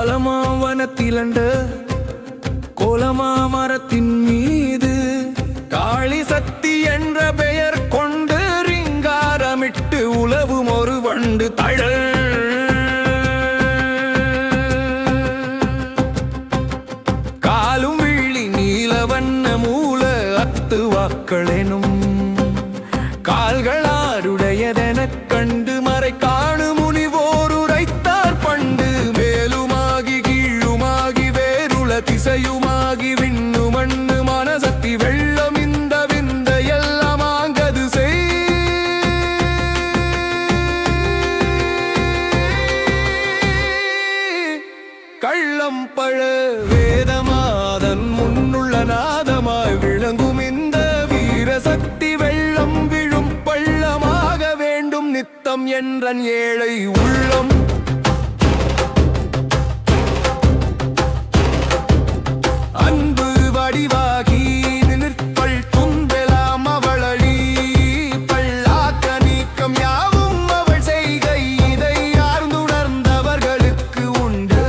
ஆலமாவனத்திலண்ட கோலமா மரத்தின் மீது காளி சக்தி என்ற பெயர் கொண்டு ரிங்காரமிட்டு உலவும் ஒரு வண்டு தழல் காலும் விழி நீலவண்ண மூல அத்துவாக்களெனும் கால்களாருடையதெனக் கண்டு மறை காணு முனிவோர் உரைத்தார் பண்டு மேலுமாகி கீழுமாகி வேறுள திசையுமாகி விண்ணு மண்ணு மனசக்தி வெள்ளம் இந்த விந்த எல்லாமாங்கது செய் கள்ளம் பழ வேதமாதன் முன்னுள்ள நாதமாய் விளங்கும் இந்த வீரசக்தி வெள்ளம் விழும் பள்ளமாக வேண்டும் நித்தம் என்றன் ஏழை உள்ளம் அன்பு வடிவாகி நிற்பள் துன்பெலாம் அவளி பல்லாக்க நீக்கம் யாவும் அவள் செய்கை இதை ஆர்ந்துணர்ந்தவர்களுக்கு உண்டு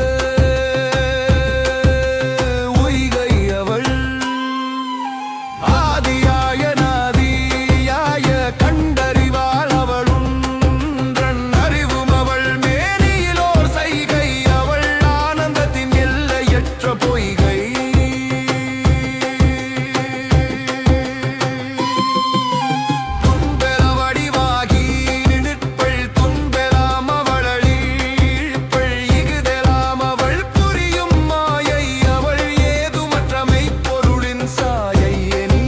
உய்கை அவள் ஆதியாய நாதியாய கண்டறிவாள் அவளுன்றன் அறிவும் அவள் மேனியிலோர் செய்கை அவள் ஆனந்தத்தின் எல்லையற்ற பொய்கை துன்பெல வடிவாகி நிற்பள் துன்பெலாம் அவளி இழ்பள் இகுதெலாம் அவள் புரியும் மாயை அவள் ஏதுமற்ற மெய்ப்பொருளின் சாயை எனி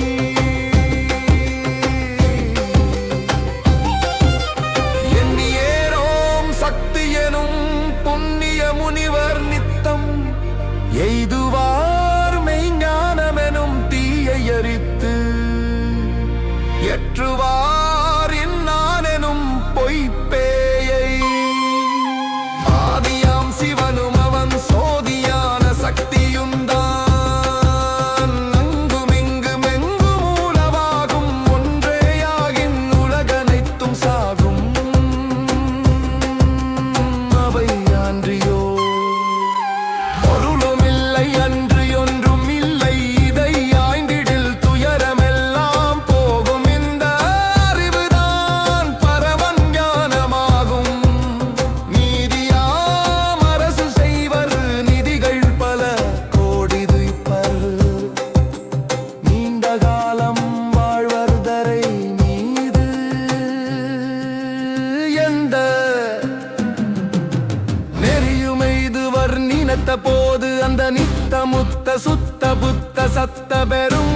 எண்ணியேரோம் சக்தி எனும் புண்ணிய முனிவர் நித்தம் எய்துவார் மெய்ஞானமெனும் தீயை எரித்து எற்றுவார் இன்னானெனும் பொய்ப்பேயை ஆதியாம் சிவனும் அவன் சோதியான சக்தியுந்தான் அங்குமிங்கும் எங்கும் மூலவாகும் ஒன்றேயாகின் உலகனைத்தும் சாகும் அவை அன்றியோ பொருளுமில்லை அன்று ஒன்றும் இல்லை இதை ஆய்ந்திடில் துயரமெல்லாம் போகும் இந்த அறிவுதான் பரமன் ஞானமாகும் நீதியாம் அரசு செய்வர் நிதிகள் பல கோடி துய்ப்பர் நீண்ட காலம் வாழ்வர் தரை மீது எந்த நெறியுமெய்துவர் நினைத்த போது அந்த நித்த முத்த சுத்த புத்த சத்த பெரும்